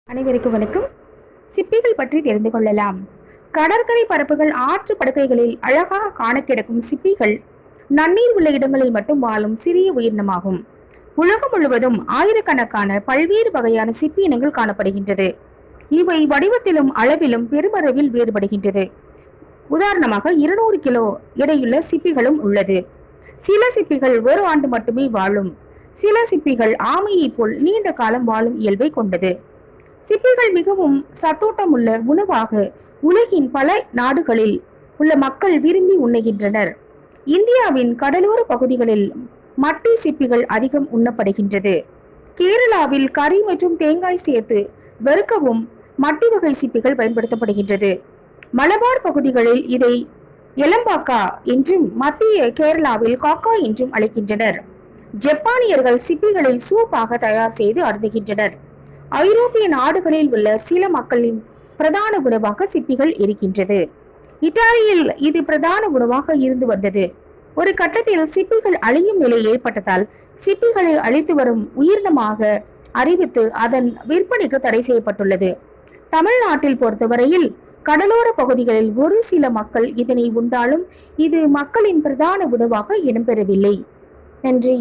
அனைவருக்கும் வணக்கம். சிப்பிகள் பற்றி தெரிந்து கொள்ளலாம். கடற்கரை பரப்புகள், ஆற்று படுகைகளில் அழகாக காண கிடக்கும் சிப்பிகள் நன்னீர் உள்ள இடங்களில் மட்டும் வாழும் சிறிய உயிரினமாகும். உலகம் முழுவதும் ஆயிரக்கணக்கான பல்வேறு வகையான சிப்பி இனங்கள் காணப்படுகின்றது. இவை வடிவத்திலும் அளவிலும் பெருமளவில் வேறுபடுகின்றது. உதாரணமாக 200 கிலோ எடையுள்ள சிப்பிகளும் உள்ளது. சில சிப்பிகள் ஒரு ஆண்டு மட்டுமே வாழும். சில சிப்பிகள் ஆமையை போல் நீண்ட காலம் வாழும் இயல்பை கொண்டது. சிப்பிகள் மிகவும் சத்தோட்டமுள்ள உணவாக உலகின் பல நாடுகளில் உள்ள மக்கள் விரும்பி உண்ணுகின்றனர். இந்தியாவின் கடலோர பகுதிகளில் மட்டி சிப்பிகள் அதிகம் உண்ணப்படுகின்றது. கேரளாவில் கறி மற்றும் தேங்காய் சேர்த்து வறுக்கவும் மட்டி வகை சிப்பிகள் பயன்படுத்தப்படுகின்றது. மலபார் பகுதிகளில் இதை எலம்பாக்கா என்றும், மத்திய கேரளாவில் காக்கா என்றும் அழைக்கின்றனர். ஜப்பானியர்கள் சிப்பிகளை சூப்பாக தயார் செய்து அருந்துகின்றனர். ஐரோப்பிய நாடுகளில் உள்ள சில மக்களின் பிரதான உணவாக சிப்பிகள் இருக்கின்றது. இத்தாலியில் இது பிரதான உணவாக இருந்து வந்தது. ஒரு கட்டத்தில் சிப்பிகள் அழியும் நிலை ஏற்பட்டதால் சிப்பிகளை அழித்து வரும் உயிரினமாக அறிவித்து அதன் விற்பனைக்கு தடை செய்யப்பட்டுள்ளது. தமிழ்நாட்டில் பொறுத்தவரையில் கடலோர பகுதிகளில் ஒரு சில மக்கள் இதனை உண்டாலும் இது மக்களின் பிரதான உணவாக இடம்பெறவில்லை. நன்றி.